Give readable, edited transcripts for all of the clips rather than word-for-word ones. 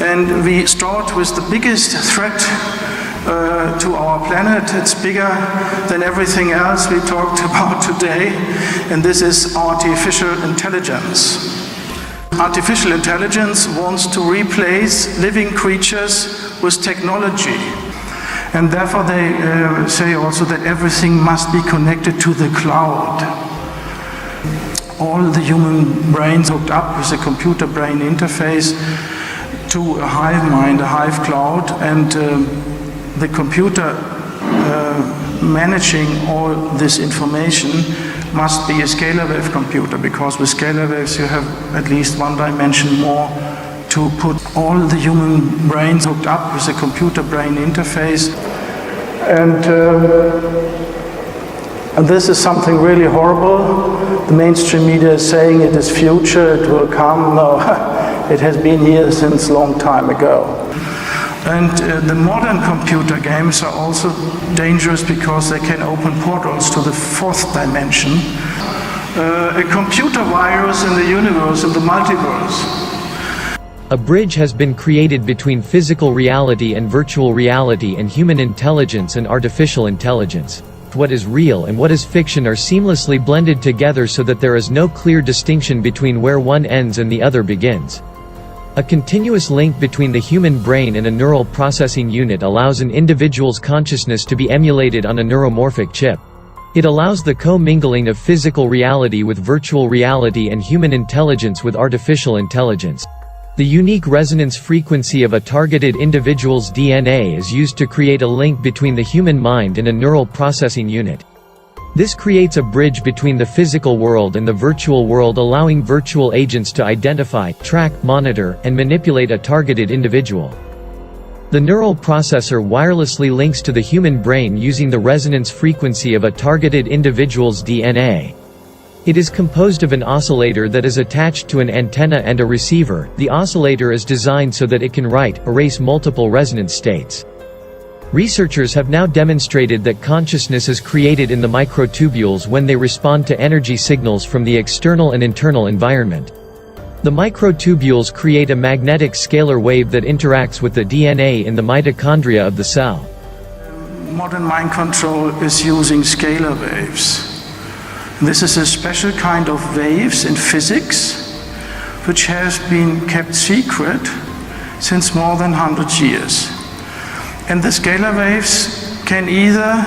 And we start with the biggest threat to our planet. It's bigger than everything else we talked about today, and this is artificial intelligence. Artificial intelligence wants to replace living creatures with technology, and therefore they say also that everything must be connected to the cloud. All the human brains hooked up with a computer brain interface to a hive mind, a hive cloud, and the computer managing all this information must be a scalar wave computer, because with scalar waves you have at least one dimension more to put all the human brains hooked up with a computer brain interface. And this is something really horrible. The mainstream media is saying it is future, it will come. No, it has been here since a long time ago. And the modern computer games are also dangerous because they can open portals to the fourth dimension. A computer virus in the universe, in the multiverse. A bridge has been created between physical reality and virtual reality, and human intelligence and artificial intelligence. What is real and what is fiction are seamlessly blended together so that there is no clear distinction between where one ends and the other begins. A continuous link between the human brain and a neural processing unit allows an individual's consciousness to be emulated on a neuromorphic chip. It allows the co-mingling of physical reality with virtual reality and human intelligence with artificial intelligence. The unique resonance frequency of a targeted individual's DNA is used to create a link between the human mind and a neural processing unit. This creates a bridge between the physical world and the virtual world, allowing virtual agents to identify, track, monitor, and manipulate a targeted individual. The neural processor wirelessly links to the human brain using the resonance frequency of a targeted individual's DNA. It is composed of an oscillator that is attached to an antenna and a receiver. The oscillator is designed so that it can write, erase multiple resonance states. Researchers have now demonstrated that consciousness is created in the microtubules when they respond to energy signals from the external and internal environment. The microtubules create a magnetic scalar wave that interacts with the DNA in the mitochondria of the cell. Modern mind control is using scalar waves. This is a special kind of waves in physics which has been kept secret since more than 100 years. And the scalar waves can either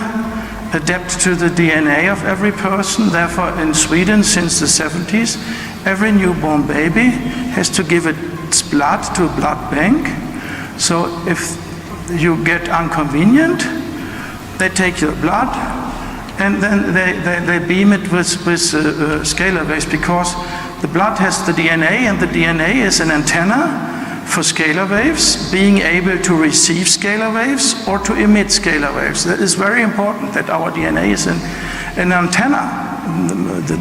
adapt to the DNA of every person. Therefore, in Sweden, since the 70s, every newborn baby has to give its blood to a blood bank. So if you get inconvenient, they take your blood and then they beam it with scalar waves, because the blood has the DNA, and the DNA is an antenna for scalar waves, being able to receive scalar waves or to emit scalar waves. That is very important, that our DNA is an antenna.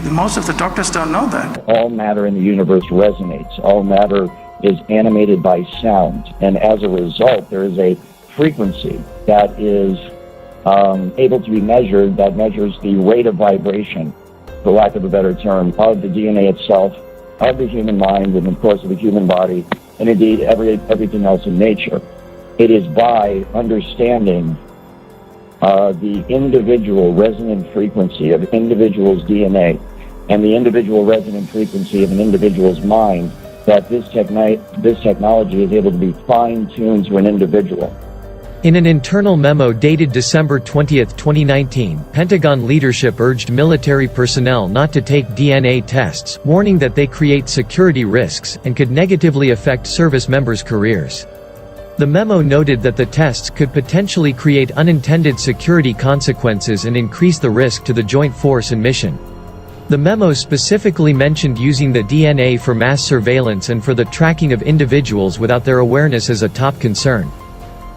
Most of the doctors don't know that. All matter in the universe resonates. All matter is animated by sound. And as a result, there is a frequency that is able to be measured, that measures the rate of vibration, for lack of a better term, of the DNA itself, of the human mind, and of course of the human body, and indeed everything else in nature. It is by understanding the individual resonant frequency of individual's DNA and the individual resonant frequency of an individual's mind that this technology is able to be fine-tuned to an individual. In an internal memo dated December 20, 2019, Pentagon leadership urged military personnel not to take DNA tests, warning that they create security risks and could negatively affect service members' careers. The memo noted that the tests could potentially create unintended security consequences and increase the risk to the joint force and mission. The memo specifically mentioned using the DNA for mass surveillance and for the tracking of individuals without their awareness as a top concern.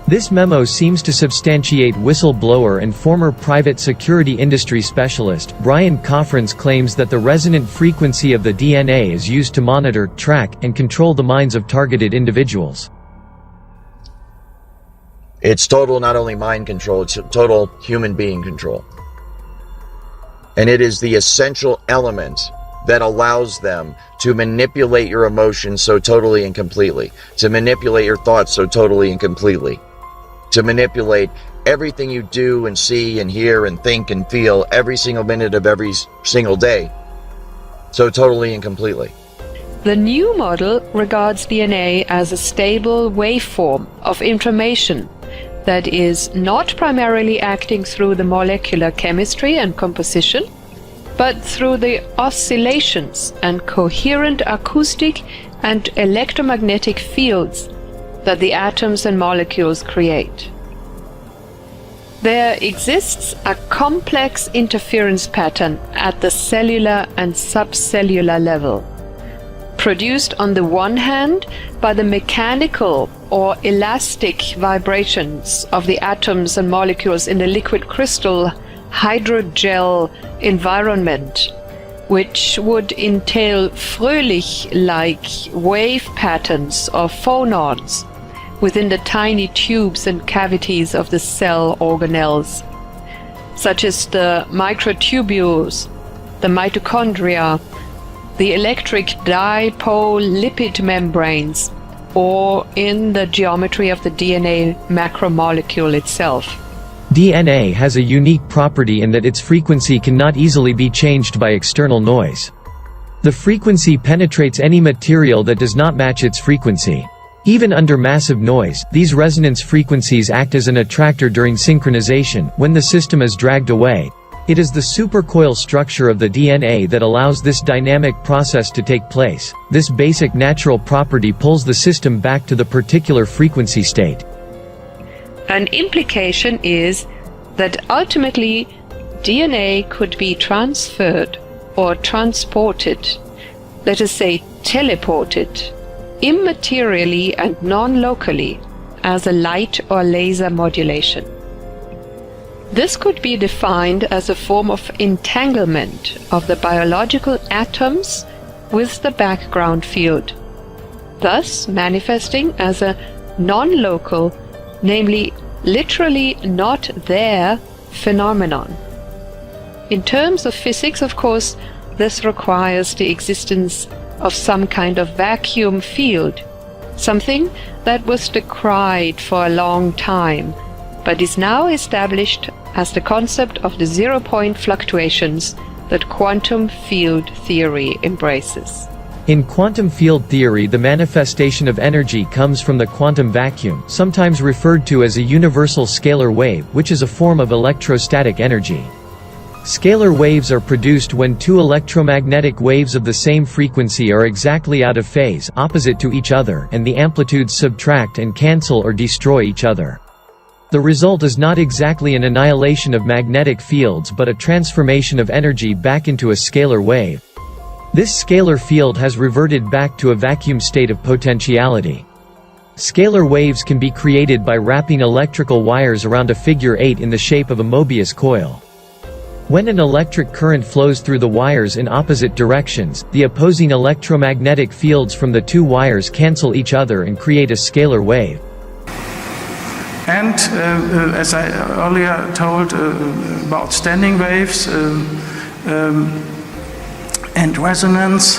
This memo seems to substantiate whistleblower and former private security industry specialist Brian Coffrin's claims that the resonant frequency of the DNA is used to monitor, track, and control the minds of targeted individuals. It's total, not only mind control, it's total human being control. And it is the essential element that allows them to manipulate your emotions so totally and completely, to manipulate your thoughts so totally and completely, to manipulate everything you do and see and hear and think and feel every single minute of every single day so totally and completely. The new model regards DNA as a stable waveform of information that is not primarily acting through the molecular chemistry and composition, but through the oscillations and coherent acoustic and electromagnetic fields that the atoms and molecules create. There exists a complex interference pattern at the cellular and subcellular level, produced on the one hand by the mechanical or elastic vibrations of the atoms and molecules in the liquid crystal hydrogel environment, which would entail Fröhlich-like wave patterns of phonons within the tiny tubes and cavities of the cell organelles, such as the microtubules, the mitochondria, the electric dipole lipid membranes, or in the geometry of the DNA macromolecule itself. DNA has a unique property in that its frequency cannot easily be changed by external noise. The frequency penetrates any material that does not match its frequency. Even under massive noise, these resonance frequencies act as an attractor during synchronization. When the system is dragged away, it is the supercoil structure of the DNA that allows this dynamic process to take place. This basic natural property pulls the system back to the particular frequency state. An implication is that ultimately DNA could be transferred or transported, let us say teleported, immaterially and non-locally as a light or laser modulation. This could be defined as a form of entanglement of the biological atoms with the background field, thus manifesting as a non-local, namely literally not there phenomenon. In terms of physics, of course, this requires the existence of some kind of vacuum field, something that was decried for a long time, but is now established as the concept of the zero-point fluctuations that quantum field theory embraces. In quantum field theory, the manifestation of energy comes from the quantum vacuum, sometimes referred to as a universal scalar wave, which is a form of electrostatic energy. Scalar waves are produced when two electromagnetic waves of the same frequency are exactly out of phase, opposite to each other, and the amplitudes subtract and cancel or destroy each other. The result is not exactly an annihilation of magnetic fields but a transformation of energy back into a scalar wave. This scalar field has reverted back to a vacuum state of potentiality. Scalar waves can be created by wrapping electrical wires around a figure 8 in the shape of a Mobius coil. When an electric current flows through the wires in opposite directions, the opposing electromagnetic fields from the two wires cancel each other and create a scalar wave. And as I earlier told about standing waves and resonance,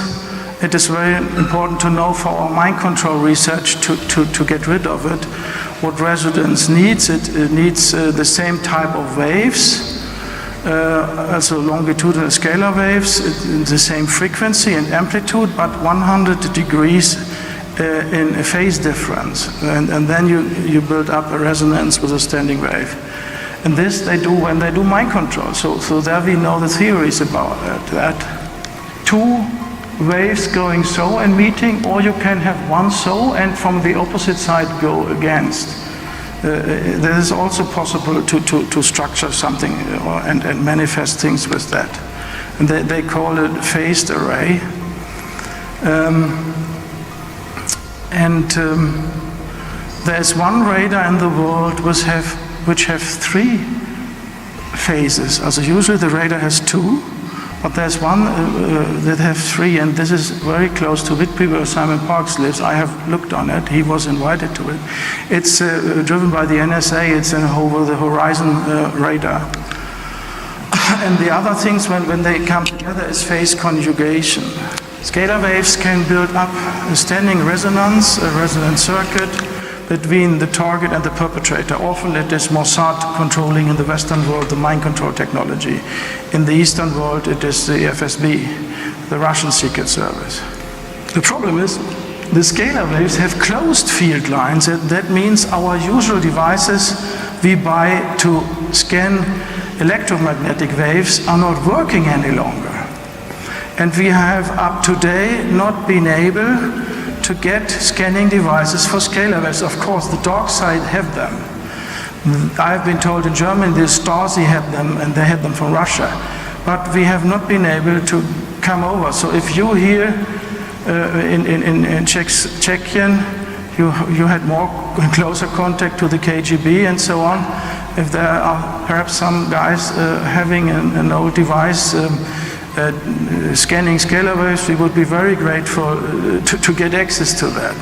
it is very important to know for our mind control research to get rid of it what resonance needs. It needs the same type of waves, also longitudinal scalar waves, the same frequency and amplitude, but 100 degrees in a phase difference. And then you build up a resonance with a standing wave. And this they do when they do mind control. So there we know the theories about it, that two waves going so and meeting, or you can have one so and from the opposite side go against. It is also possible to structure something and manifest things with that. And they call it phased array. There's one radar in the world which have three phases. Also usually the radar has two, but there's one that has three, and this is very close to Whitby where Simon Parkes lives. I have looked on it. He was invited to it. It's driven by the NSA. It's an over-the-horizon radar. And the other things, when they come together, is phase conjugation. Scalar waves can build up a standing resonance, a resonance circuit, between the target and the perpetrator. Often it is Mossad controlling in the Western world the mind control technology. In the Eastern world it is the FSB, the Russian Secret Service. The problem is the scalar waves have closed field lines. That means our usual devices we buy to scan electromagnetic waves are not working any longer. And we have up to date not been able to get scanning devices for scalar waves. Of course, the dark side have them. I've been told in Germany the Stasi had them, and they had them from Russia. But we have not been able to come over. So if you here in Czechian, you had more closer contact to the KGB and so on. If there are perhaps some guys having an old device scanning scalar waves, we would be very grateful to get access to that.